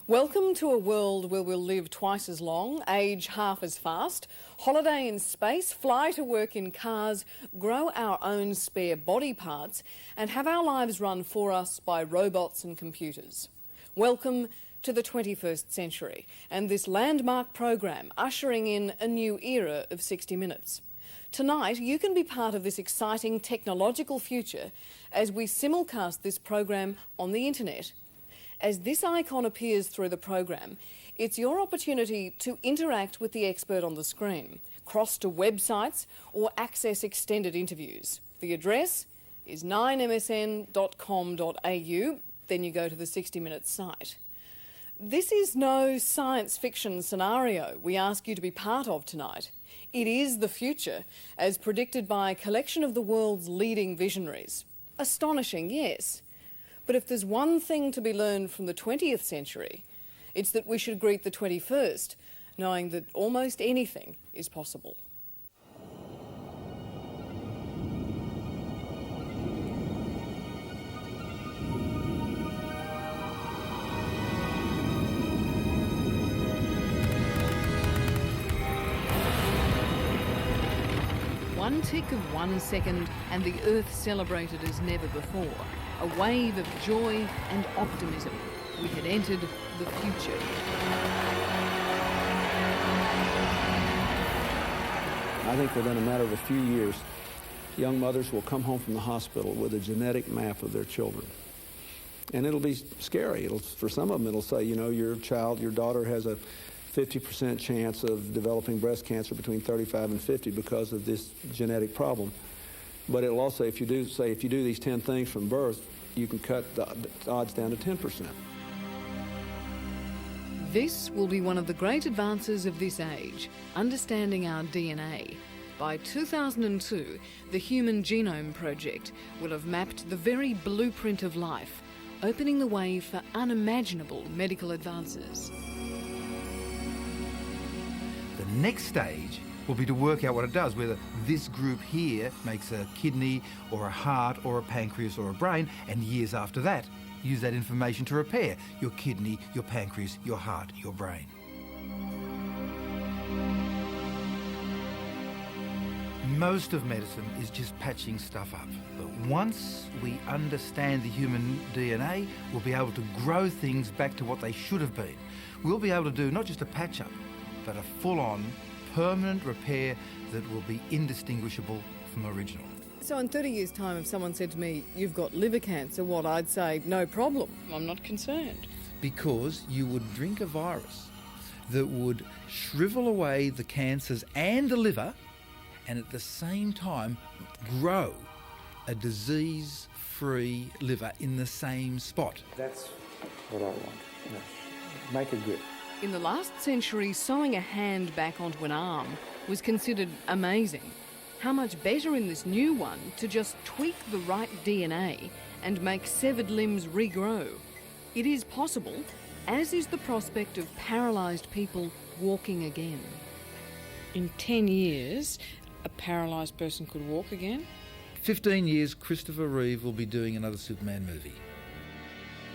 Welcome to a world where we'll live twice as long, age half as fast, holiday in space, fly to work in cars, grow our own spare body parts, and have our lives run for us by robots and computers. Welcome to the 21st century and this landmark program ushering in a new era of 60 Minutes. Tonight, you can be part of this exciting technological future as we simulcast this program on the internet. As this icon appears through the program, it's your opportunity to interact with the expert on the screen, cross to websites or access extended interviews. The address is 9msn.com.au, then you go to the 60 Minutes site. This is no science fiction scenario we ask you to be part of tonight. It is the future, as predicted by a collection of the world's leading visionaries. Astonishing, yes. But if there's one thing to be learned from the 20th century, it's that we should greet the 21st, knowing that almost anything is possible. One tick of 1 second and the Earth celebrated as never before. A wave of joy and optimism. We had entered the future. I think within a matter of a few years, young mothers will come home from the hospital with a genetic map of their children. And it'll be scary. For some of them, it'll say, you know, your daughter has a 50% chance of developing breast cancer between 35 and 50 because of this genetic problem. But it'll also, if you do these 10 things from birth, you can cut the odds down to 10%. This will be one of the great advances of this age, understanding our DNA. By 2002, the Human Genome Project will have mapped the very blueprint of life, opening the way for unimaginable medical advances. The next stage will be to work out what it does, whether this group here makes a kidney or a heart or a pancreas or a brain, and years after that, use that information to repair your kidney, your pancreas, your heart, your brain. Most of medicine is just patching stuff up. But once we understand the human DNA, we'll be able to grow things back to what they should have been. We'll be able to do not just a patch-up, but a full-on permanent repair that will be indistinguishable from original. So in 30 years' time, if someone said to me, you've got liver cancer, what I'd say, no problem, I'm not concerned. Because you would drink a virus that would shrivel away the cancers and the liver, and at the same time grow a disease-free liver in the same spot. That's what I want. Yes. Make it good. In the last century, sewing a hand back onto an arm was considered amazing. How much better in this new one to just tweak the right DNA and make severed limbs regrow? It is possible, as is the prospect of paralysed people walking again. In 10 years, a paralysed person could walk again? 15 years, Christopher Reeve will be doing another Superman movie.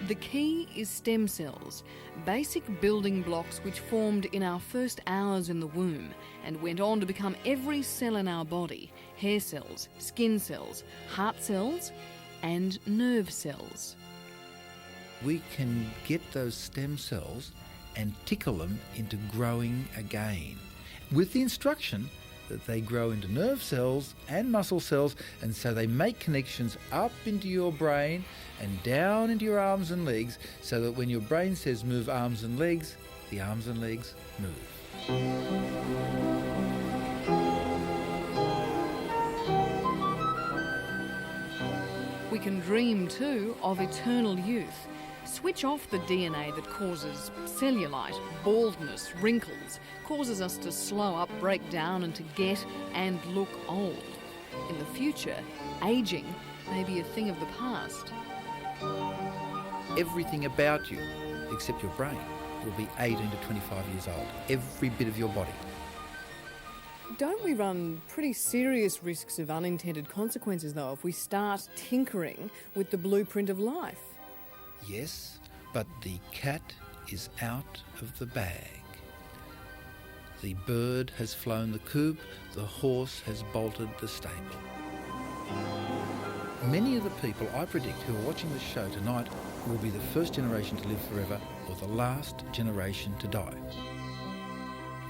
The key is stem cells, basic building blocks which formed in our first hours in the womb and went on to become every cell in our body: hair cells, skin cells, heart cells and nerve cells. We can get those stem cells and tickle them into growing again, with the instruction that they grow into nerve cells and muscle cells, and so they make connections up into your brain and down into your arms and legs, so that when your brain says move arms and legs, the arms and legs move. We can dream too of eternal youth. Switch off the DNA that causes cellulite, baldness, wrinkles, causes us to slow up, break down and to get and look old. In the future, ageing may be a thing of the past. Everything about you, except your brain, will be 18 to 25 years old. Every bit of your body. Don't we run pretty serious risks of unintended consequences, though, if we start tinkering with the blueprint of life? Yes, but the cat is out of the bag. The bird has flown the coop, the horse has bolted the stable. Many of the people I predict who are watching the show tonight will be the first generation to live forever or the last generation to die.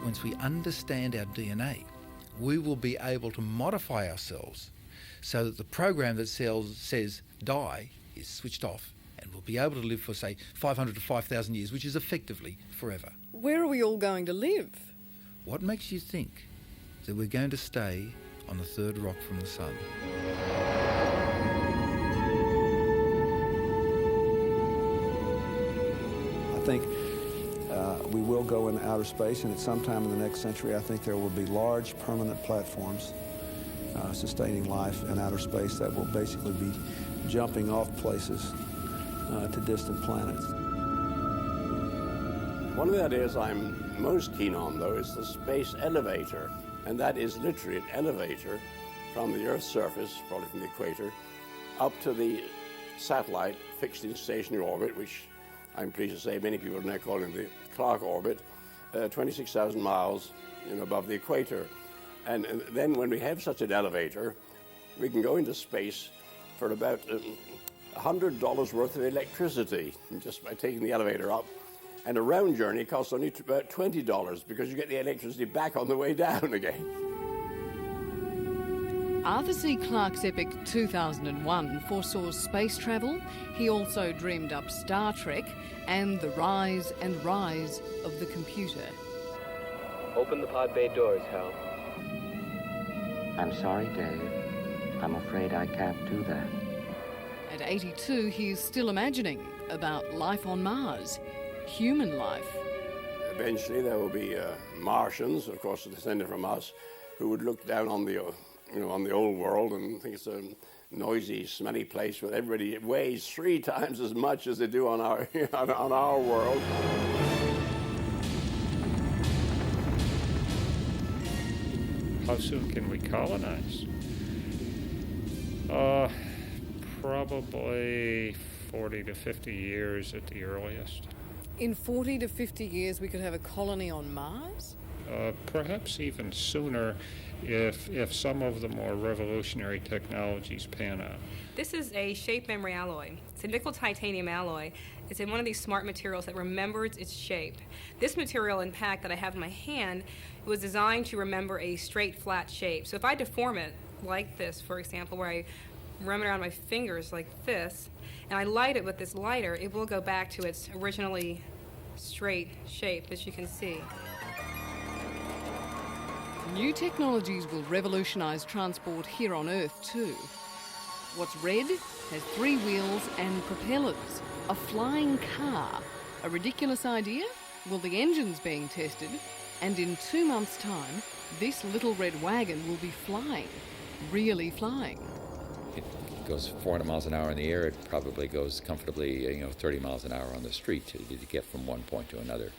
Once we understand our DNA, we will be able to modify ourselves so that the program that says die is switched off, and we'll be able to live for, say, 500 to 5,000 years, which is effectively forever. Where are we all going to live? What makes you think that we're going to stay on the third rock from the sun? I think we will go into outer space, and at some time in the next century, I think there will be large permanent platforms sustaining life in outer space that will basically be jumping off places to distant planets. One of the ideas I'm most keen on, though, is the space elevator, and that is literally an elevator from the Earth's surface, probably from the equator, up to the satellite fixed in stationary orbit, which I'm pleased to say many people are now calling the Clarke orbit, 26,000 miles above the equator. And then when we have such an elevator, we can go into space for about $100 worth of electricity just by taking the elevator up. And a round journey costs only about $20 because you get the electricity back on the way down again. Arthur C. Clarke's epic 2001 foresaw space travel. He also dreamed up Star Trek and the rise and rise of the computer. Open the pod bay doors, Hal. I'm sorry, Dave. I'm afraid I can't do that. At 82, he is still imagining about life on Mars, human life. Eventually there will be Martians, of course descended from us, who would look down on the on the old world and think it's a noisy, smelly place where everybody weighs 3 times as much as they do on our on our world. How soon can we colonize? Probably 40 to 50 years at the earliest. In 40 to 50 years, we could have a colony on Mars? Perhaps even sooner if some of the more revolutionary technologies pan out. This is a shape memory alloy. It's a nickel titanium alloy. It's in one of these smart materials that remembers its shape. This material in pack that I have in my hand was designed to remember a straight, flat shape. So if I deform it like this, for example, where I run it around my fingers like this, and I light it with this lighter, it will go back to its originally straight shape, as you can see. New technologies will revolutionise transport here on Earth too. What's red has 3 wheels and propellers. A flying car. A ridiculous idea? Well, the engine's being tested, and in 2 months' time, this little red wagon will be flying. Really flying. It goes 400 miles an hour in the air. It probably goes comfortably, 30 miles an hour on the street to get from one point to another.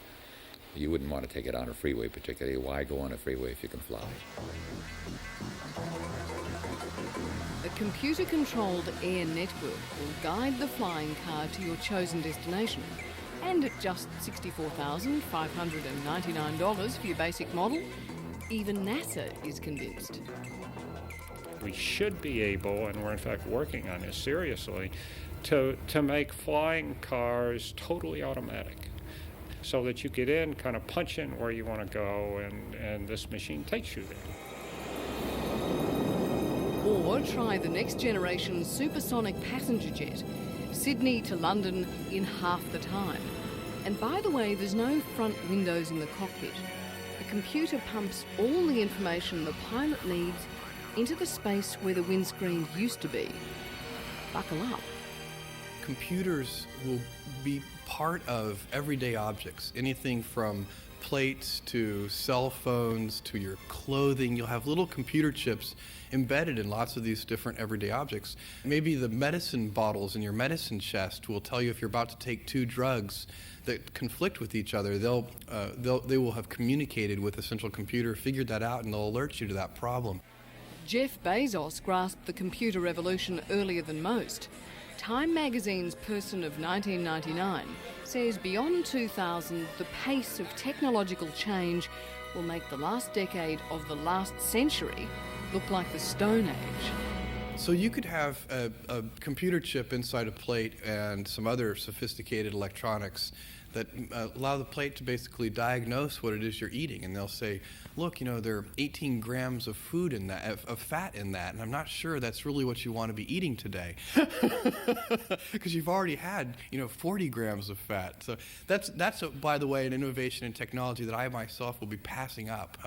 You wouldn't want to take it on a freeway particularly. Why go on a freeway if you can fly? A computer-controlled air network will guide the flying car to your chosen destination. And at just $64,599 for your basic model, even NASA is convinced. We should be able, and we're in fact working on this seriously, to make flying cars totally automatic, so that you get in, kind of punch in where you want to go, and this machine takes you there. Or try the next generation supersonic passenger jet, Sydney to London in half the time. And by the way, there's no front windows in the cockpit. The computer pumps all the information the pilot needs into the space where the windscreen used to be. Buckle up. Computers will be part of everyday objects, anything from plates to cell phones to your clothing. You'll have little computer chips embedded in lots of these different everyday objects. Maybe the medicine bottles in your medicine chest will tell you if you're about to take 2 drugs that conflict with each other. They will have communicated with the central computer, figured that out, and they'll alert you to that problem. Jeff Bezos grasped the computer revolution earlier than most. Time magazine's Person of 1999 says beyond 2000, the pace of technological change will make the last decade of the last century look like the Stone Age. So you could have a computer chip inside a plate and some other sophisticated electronics that allow the plate to basically diagnose what it is you're eating. And they'll say, look, you know, there are 18 grams of food in that, of fat in that, and I'm not sure that's really what you want to be eating today. Because you've already had, 40 grams of fat. So that's by the way, an innovation in technology that I myself will be passing up.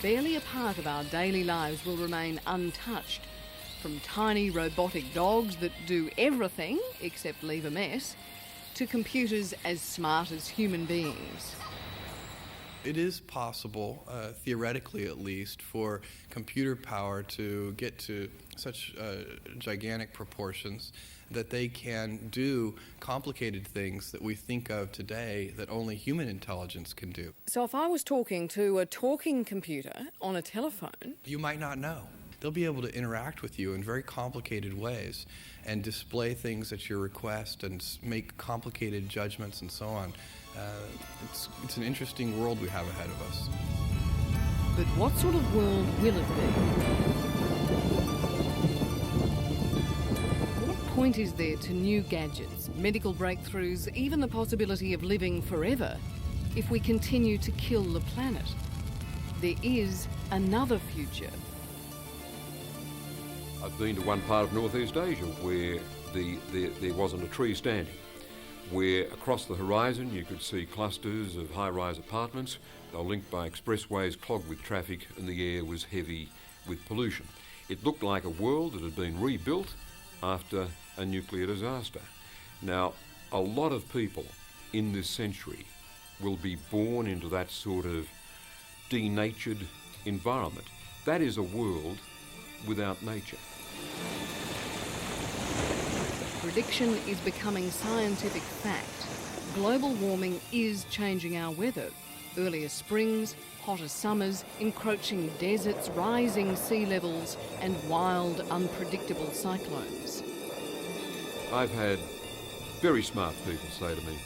Barely a part of our daily lives will remain untouched. From tiny robotic dogs that do everything except leave a mess, to computers as smart as human beings. It is possible, theoretically at least, for computer power to get to such gigantic proportions that they can do complicated things that we think of today that only human intelligence can do. So if I was talking to a talking computer on a telephone... You might not know. They'll be able to interact with you in very complicated ways and display things at your request and make complicated judgments and so on. It's an interesting world we have ahead of us. But what sort of world will it be? What point is there to new gadgets, medical breakthroughs, even the possibility of living forever if we continue to kill the planet? There is another future. I've been to one part of Northeast Asia where there wasn't a tree standing, where across the horizon you could see clusters of high-rise apartments. They were linked by expressways clogged with traffic, and the air was heavy with pollution. It looked like a world that had been rebuilt after a nuclear disaster. Now, a lot of people in this century will be born into that sort of denatured environment. That is a world without nature. Prediction is becoming scientific fact. Global warming is changing our weather. Earlier springs, hotter summers, encroaching deserts, rising sea levels, and wild, unpredictable cyclones. I've had very smart people say to me,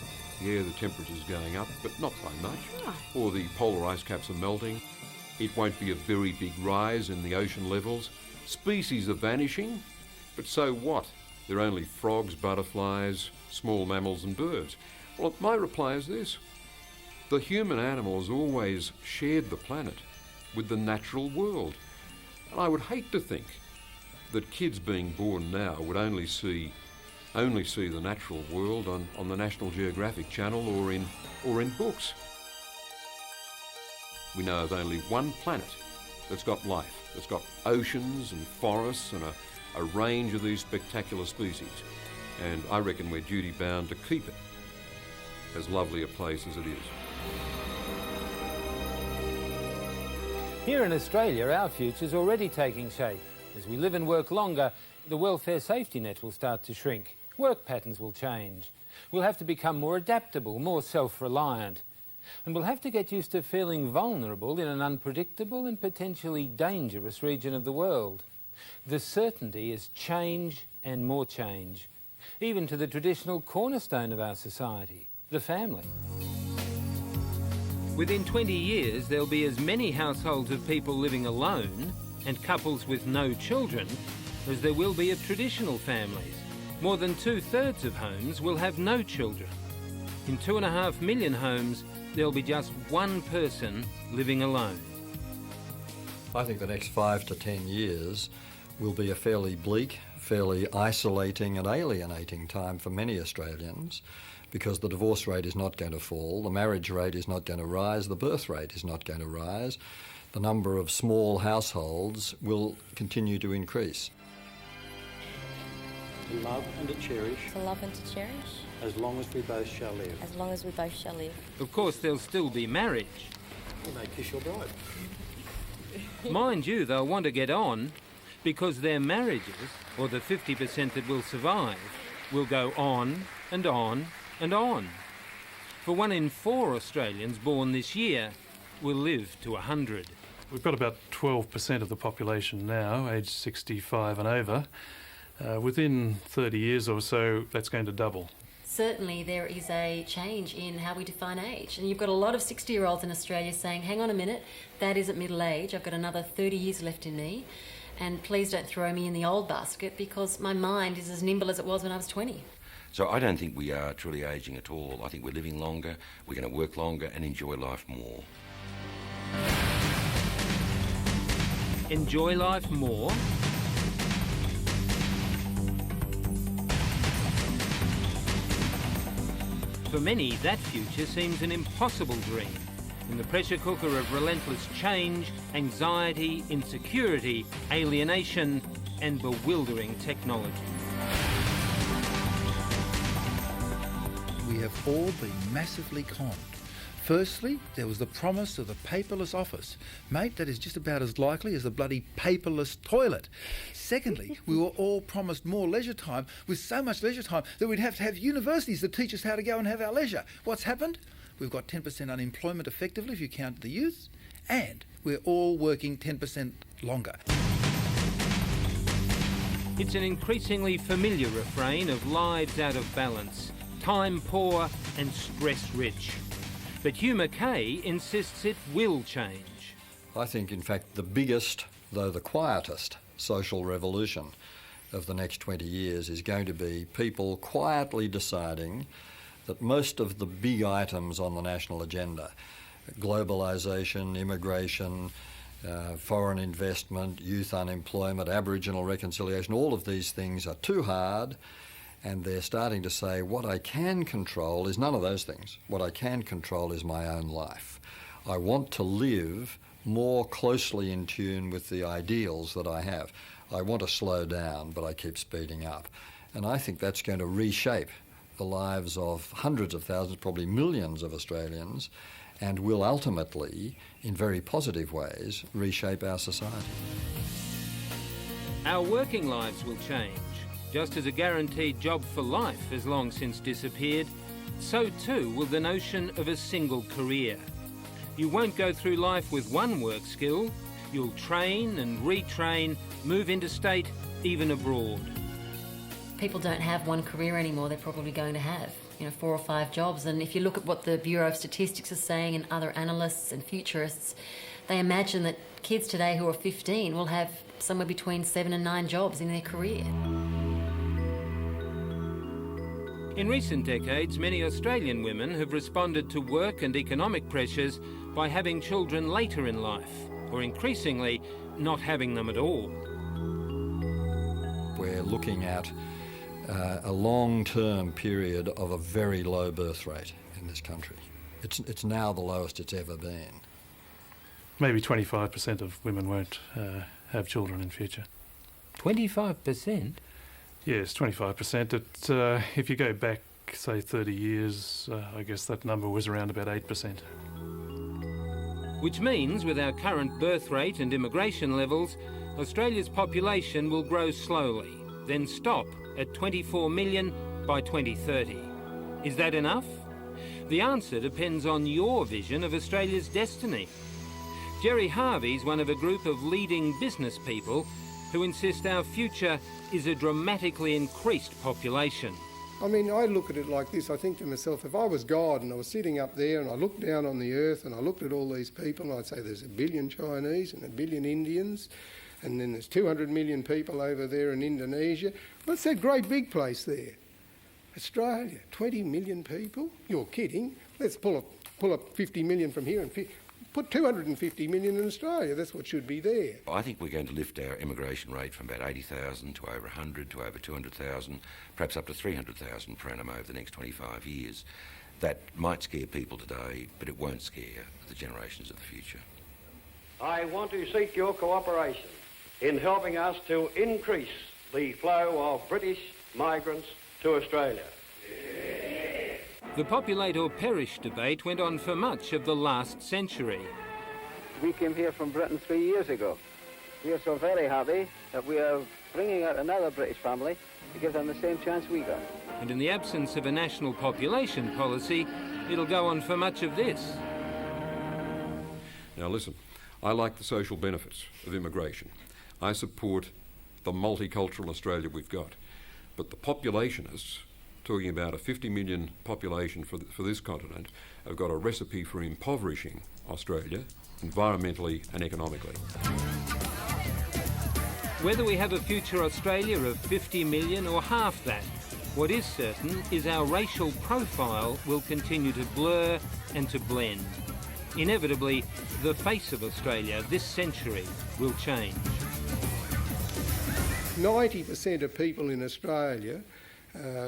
yeah, the temperature's going up, but not by much. Or the polar ice caps are melting. It won't be a very big rise in the ocean levels. Species are vanishing, but so what? They're only frogs, butterflies, small mammals and birds. Well, my reply is this. The human animal has always shared the planet with the natural world. And I would hate to think that kids being born now would only see the natural world on the National Geographic Channel or in books. We know of only one planet that's got life. It's got oceans and forests and a range of these spectacular species. And I reckon we're duty-bound to keep it as lovely a place as it is. Here in Australia, our future's already taking shape. As we live and work longer, the welfare safety net will start to shrink. Work patterns will change. We'll have to become more adaptable, more self-reliant. And we'll have to get used to feeling vulnerable in an unpredictable and potentially dangerous region of the world. The certainty is change and more change, even to the traditional cornerstone of our society, the family. Within 20 years, there'll be as many households of people living alone and couples with no children as there will be of traditional families. More than 2/3 of homes will have no children. In 2.5 million homes, there'll be just one person living alone. I think the next 5 to 10 years will be a fairly bleak, fairly isolating and alienating time for many Australians, because the divorce rate is not going to fall, the marriage rate is not going to rise, the birth rate is not going to rise. The number of small households will continue to increase. To love and to cherish. To love and to cherish. As long as we both shall live. As long as we both shall live. Of course, there'll still be marriage. You may kiss your bride. Mind you, they'll want to get on because their marriages, or the 50% that will survive, will go on and on and on. For 1 in 4 Australians born this year will live to 100. We've got about 12% of the population now, aged 65 and over. Within 30 years or so, that's going to double. Certainly there is a change in how we define age. And you've got a lot of 60-year-olds in Australia saying, hang on a minute, that isn't middle age, I've got another 30 years left in me, and please don't throw me in the old basket because my mind is as nimble as it was when I was 20. So I don't think we are truly ageing at all. I think we're living longer, we're going to work longer and enjoy life more. Enjoy life more? For many, that future seems an impossible dream. In the pressure cooker of relentless change, anxiety, insecurity, alienation, and bewildering technology. We have all been massively conned. Firstly, there was the promise of the paperless office. Mate, that is just about as likely as the bloody paperless toilet. Secondly, we were all promised more leisure time, with so much leisure time that we'd have to have universities that teach us how to go and have our leisure. What's happened? We've got 10% unemployment effectively if you count the youth, and we're all working 10% longer. It's an increasingly familiar refrain of lives out of balance, time poor and stress rich. But Hugh Mackay insists it will change. I think, in fact, the biggest, though the quietest, social revolution of the next 20 years is going to be people quietly deciding that most of the big items on the national agenda, globalisation, immigration, foreign investment, youth unemployment, Aboriginal reconciliation, all of these things are too hard, and they're starting to say, what I can control is none of those things. What I can control is my own life. I want to live more closely in tune with the ideals that I have. I want to slow down, but I keep speeding up. And I think that's going to reshape the lives of hundreds of thousands, probably millions of Australians, and will ultimately, in very positive ways, reshape our society. Our working lives will change. Just as a guaranteed job for life has long since disappeared, so too will the notion of a single career. You won't go through life with one work skill. You'll train and retrain, move interstate, even abroad. People don't have one career anymore. They're probably going to have, 4 or 5 jobs. And if you look at what the Bureau of Statistics is saying and other analysts and futurists, they imagine that kids today who are 15 will have somewhere between 7 and 9 jobs in their career. In recent decades, many Australian women have responded to work and economic pressures by having children later in life, or increasingly, not having them at all. We're looking at a long-term period of a very low birth rate in this country. It's now the lowest it's ever been. Maybe 25% of women won't have children in future. 25%? Yes, 25%. If you go back, say, 30 years, I guess that number was around about 8%. Which means, with our current birth rate and immigration levels, Australia's population will grow slowly, then stop at 24 million by 2030. Is that enough? The answer depends on your vision of Australia's destiny. Jerry Harvey's one of a group of leading business people who insist our future is a dramatically increased population. I mean, I look at it like this. I think to myself, if I was God and I was sitting up there and I looked down on the earth and I looked at all these people and I'd say there's 1 billion Chinese and 1 billion Indians and then there's 200 million people over there in Indonesia. What's that great big place there? Australia, 20 million people? You're kidding. Let's pull up 50 million from here and put 250 million in Australia. That's what should be there. I think we're going to lift our immigration rate from about 80,000 to over 100 to over 200,000, perhaps up to 300,000 per annum over the next 25 years. That might scare people today, but it won't scare the generations of the future. I want to seek your cooperation in helping us to increase the flow of British migrants to Australia. The populate or perish debate went on for much of the last century. We came here from Britain 3 years ago. We are so very happy that we are bringing out another British family to give them the same chance we got. And in the absence of a national population policy, it'll go on for much of this. Now listen, I like the social benefits of immigration. I support the multicultural Australia we've got. But the populationists, talking about a 50 million population for this continent, have got a recipe for impoverishing Australia environmentally and economically. Whether we have a future Australia of 50 million or half that, what is certain is our racial profile will continue to blur and to blend. Inevitably, the face of Australia this century will change. 90% of people in Australia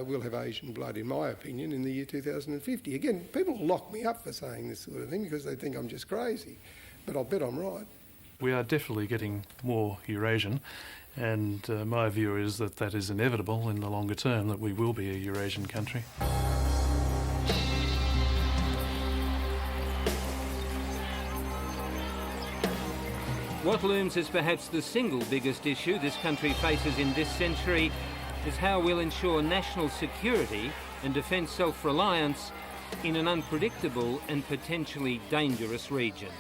will have Asian blood, in my opinion, in the year 2050. Again, people lock me up for saying this sort of thing because they think I'm just crazy, but I'll bet I'm right. We are definitely getting more Eurasian, and my view is that that is inevitable in the longer term, that we will be a Eurasian country. What looms as perhaps the single biggest issue this country faces in this century is how we'll ensure national security and defence self-reliance in an unpredictable and potentially dangerous region.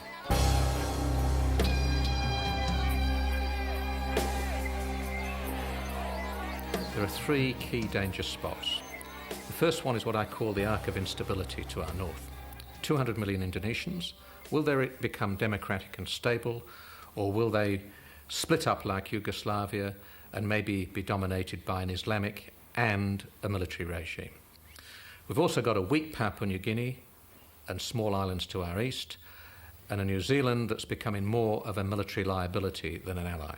There are three key danger spots. The first one is what I call the arc of instability to our north. 200 million Indonesians. Will they become democratic and stable, or will they split up like Yugoslavia and maybe be dominated by an Islamic and a military regime? We've also got a weak Papua New Guinea and small islands to our east, and a New Zealand that's becoming more of a military liability than an ally.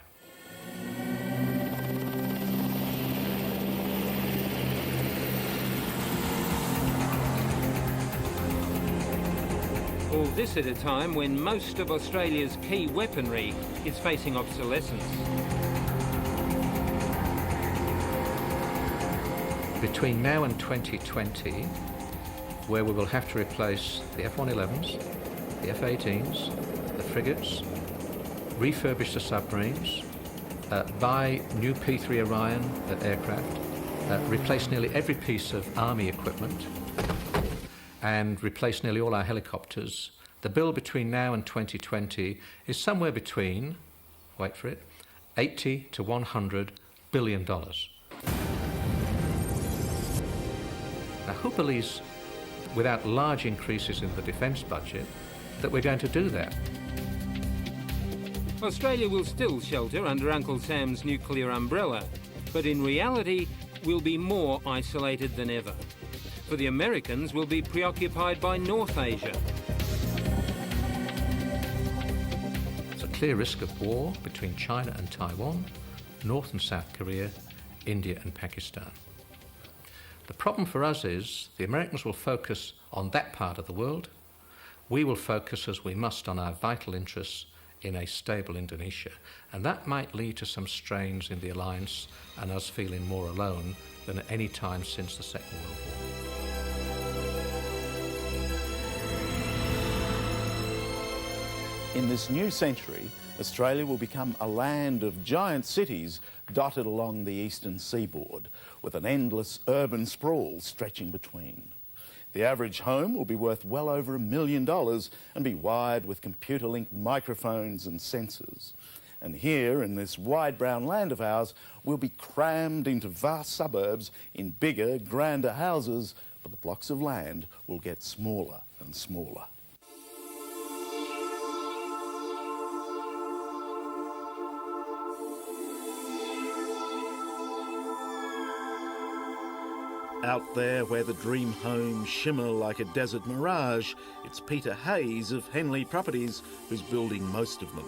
All this at a time when most of Australia's key weaponry is facing obsolescence. Between now and 2020, where we will have to replace the F-111s, the F-18s, the frigates, refurbish the submarines, buy new P-3 Orion aircraft, replace nearly every piece of army equipment, and replace nearly all our helicopters, the bill between now and 2020 is somewhere between, wait for it, $80 to $100 billion. Now, who believes, without large increases in the defence budget, that we're going to do that? Australia will still shelter under Uncle Sam's nuclear umbrella, but in reality, we'll be more isolated than ever. For the Americans, we'll be preoccupied by North Asia. There's a clear risk of war between China and Taiwan, North and South Korea, India and Pakistan. The problem for us is the Americans will focus on that part of the world. We will focus, as we must, on our vital interests in a stable Indonesia. And that might lead to some strains in the alliance and us feeling more alone than at any time since the Second World War. In this new century, Australia will become a land of giant cities dotted along the eastern seaboard, with an endless urban sprawl stretching between. The average home will be worth well over $1 million and be wired with computer-linked microphones and sensors. And here, in this wide brown land of ours, we'll be crammed into vast suburbs in bigger, grander houses, but the blocks of land will get smaller and smaller. Out there where the dream homes shimmer like a desert mirage, it's Peter Hayes of Henley Properties who's building most of them.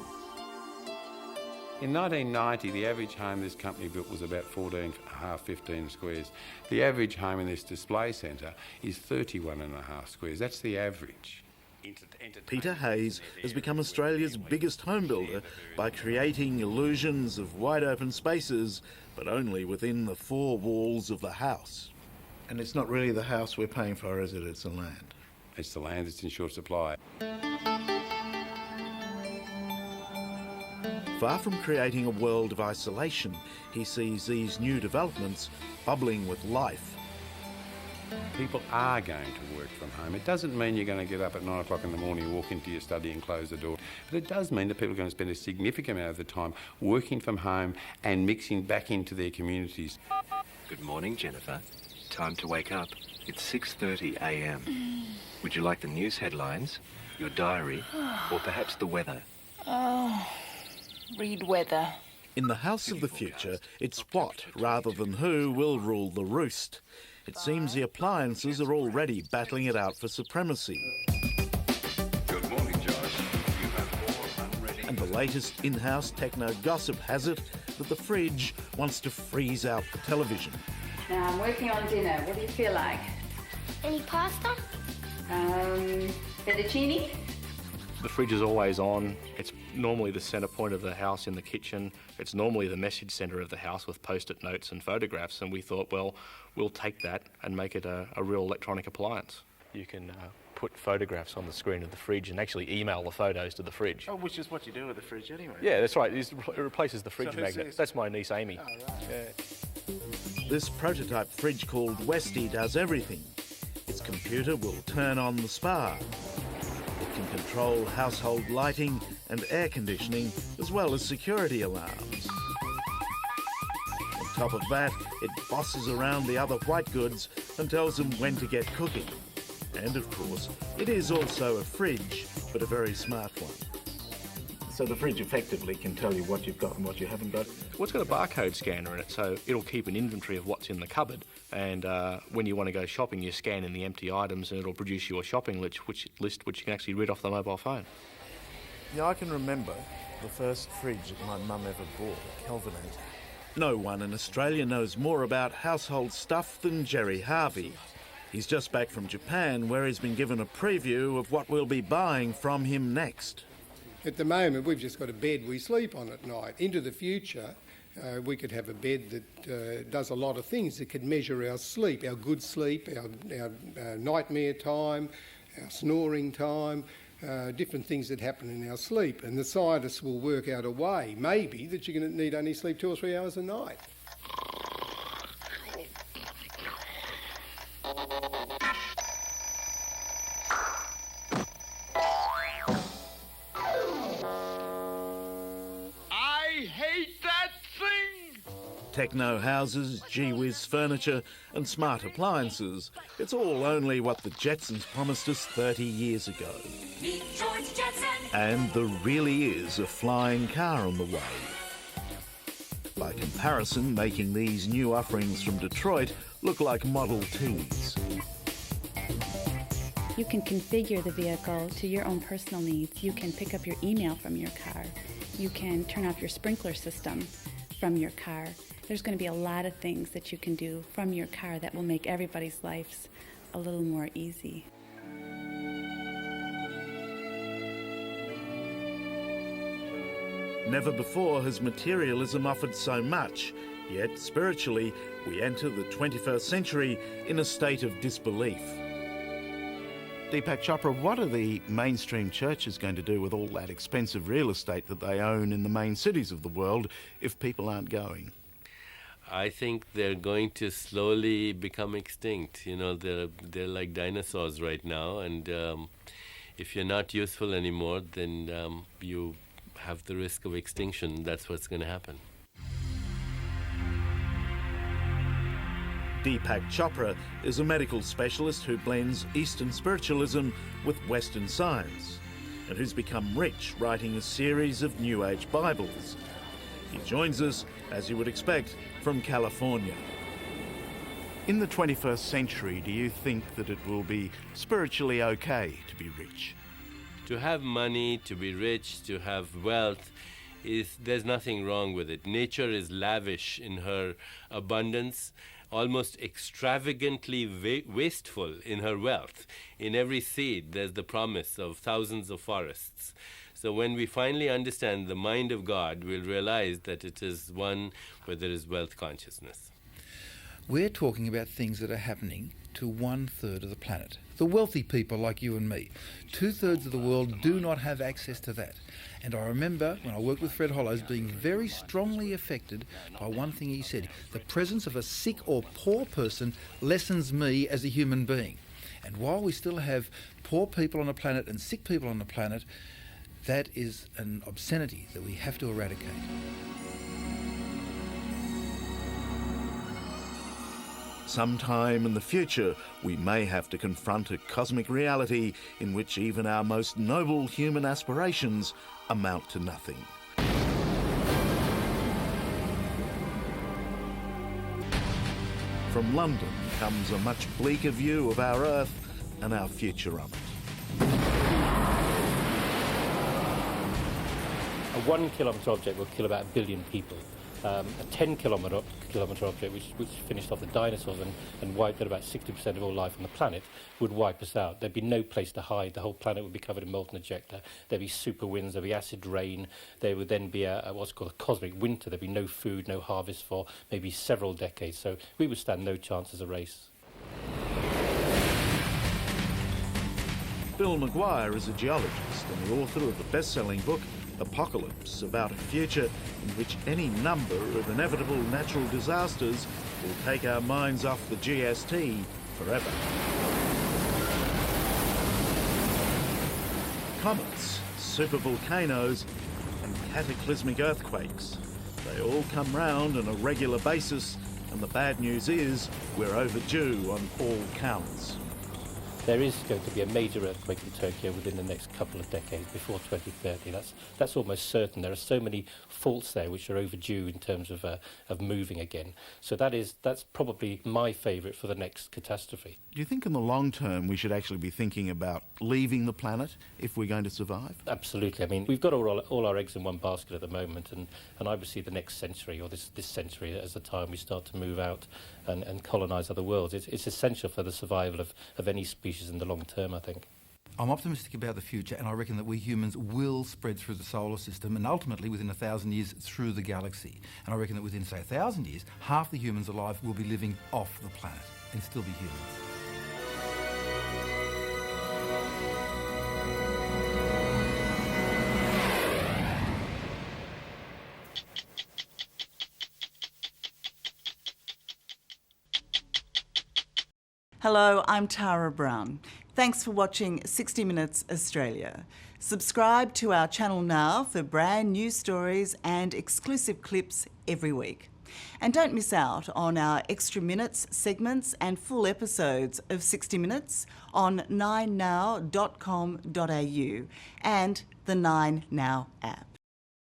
In 1990, the average home this company built was about 14.5, 15 squares. The average home in this display centre is 31.5 squares. That's the average. Peter Hayes has become Australia's biggest home builder by creating illusions of wide open spaces, but only within the four walls of the house. And it's not really the house we're paying for, is it? It's the land. It's the land that's in short supply. Far from creating a world of isolation, he sees these new developments bubbling with life. People are going to work from home. It doesn't mean you're going to get up at 9 o'clock in the morning, walk into your study and close the door. But it does mean that people are going to spend a significant amount of the time working from home and mixing back into their communities. Good morning, Jennifer. Time to wake up. It's 6:30 a.m. Would you like the news headlines, your diary, or perhaps the weather? Oh, read weather. In the house of the future, it's what, rather than who, will rule the roost. It seems the appliances are already battling it out for supremacy. Good morning, Josh. You have 4 unready... And the latest in-house techno gossip has it that the fridge wants to freeze out the television. Now, I'm working on dinner. What do you feel like? Any pasta? Fettuccine? The fridge is always on. It's normally the centre point of the house in the kitchen. It's normally the message centre of the house with post-it notes and photographs, and we thought, well, we'll take that and make it a real electronic appliance. You can put photographs on the screen of the fridge and actually email the photos to the fridge. Oh, which is what you do with the fridge anyway. Yeah, that's right. It replaces the fridge magnet. That's my niece Amy. Oh, right. Yeah. This prototype fridge called Westie does everything. Its computer will turn on the spa. It can control household lighting and air conditioning, as well as security alarms. On top of that, it bosses around the other white goods and tells them when to get cooking. And of course, it is also a fridge, but a very smart one. So the fridge effectively can tell you what you've got and what you haven't got. Well, it's got a barcode scanner in it, so it'll keep an inventory of what's in the cupboard. And when you want to go shopping, you scan in the empty items and it'll produce you a shopping list which you can actually read off the mobile phone. Yeah, I can remember the first fridge that my mum ever bought, a Kelvinator. No one in Australia knows more about household stuff than Jerry Harvey. He's just back from Japan, where he's been given a preview of what we'll be buying from him next. At the moment, we've just got a bed we sleep on at night. Into the future, we could have a bed that does a lot of things. It could measure our sleep, our good sleep, our nightmare time, our snoring time, different things that happen in our sleep. And the scientists will work out a way, maybe, that you're going to need only sleep 2 or 3 hours a night. Techno houses, gee-whiz furniture and smart appliances. It's all only what the Jetsons promised us 30 years ago. And there really is a flying car on the way. By comparison, making these new offerings from Detroit look like Model Ts. You can configure the vehicle to your own personal needs. You can pick up your email from your car. You can turn off your sprinkler system from your car. There's going to be a lot of things that you can do from your car that will make everybody's lives a little more easy. Never before has materialism offered so much, yet spiritually we enter the 21st century in a state of disbelief. Deepak Chopra, what are the mainstream churches going to do with all that expensive real estate that they own in the main cities of the world if people aren't going? I think they're going to slowly become extinct. You know, they're like dinosaurs right now, and if you're not useful anymore, then you have the risk of extinction. That's what's going to happen. Deepak Chopra is a medical specialist who blends Eastern spiritualism with Western science, and who's become rich writing a series of New Age Bibles. He joins us, as you would expect, from California. In the 21st century, do you think that it will be spiritually okay to be rich? To have money, to be rich, to have wealth, there's nothing wrong with it. Nature is lavish in her abundance, almost extravagantly wasteful in her wealth. In every seed, there's the promise of thousands of forests. So when we finally understand the mind of God, we'll realize that it is one where there is wealth consciousness. We're talking about things that are happening to 1/3 of the planet. The wealthy people like you and me. 2/3 of the world do not have access to that. And I remember when I worked with Fred Hollows being very strongly affected by one thing he said. The presence of a sick or poor person lessens me as a human being. And while we still have poor people on the planet and sick people on the planet, that is an obscenity that we have to eradicate. Sometime in the future, we may have to confront a cosmic reality in which even our most noble human aspirations amount to nothing. From London comes a much bleaker view of our Earth and our future of it. A 1 kilometre object will kill about 1 billion people. A 10 kilometre object, which finished off the dinosaurs and wiped out about 60% of all life on the planet, would wipe us out. There'd be no place to hide. The whole planet would be covered in molten ejecta. There'd be super winds, there'd be acid rain. There would then be what's called a cosmic winter. There'd be no food, no harvest for maybe several decades. So we would stand no chance as a race. Bill Maguire is a geologist and the author of the best-selling book Apocalypse, about a future in which any number of inevitable natural disasters will take our minds off the GST forever. Comets, supervolcanoes and cataclysmic earthquakes. They all come round on a regular basis, and the bad news is we're overdue on all counts. There is going to be a major earthquake in Turkey within the next couple of decades, before 2030. That's almost certain. There are so many faults there which are overdue in terms of moving again. So that's probably my favourite for the next catastrophe. Do you think in the long term we should actually be thinking about leaving the planet if we're going to survive? Absolutely. I mean, we've got all our eggs in one basket at the moment, and I would see the next century, or this century, as the time we start to move out and colonise other worlds. It's essential for the survival of any species in the long term, I think. I'm optimistic about the future, and I reckon that we humans will spread through the solar system and ultimately within 1,000 years through the galaxy. And I reckon that within, say, 1,000 years, half the humans alive will be living off the planet and still be humans. Hello, I'm Tara Brown. Thanks for watching 60 Minutes Australia. Subscribe to our channel now for brand new stories and exclusive clips every week. And don't miss out on our extra minutes, segments and full episodes of 60 Minutes on 9now.com.au and the 9Now app.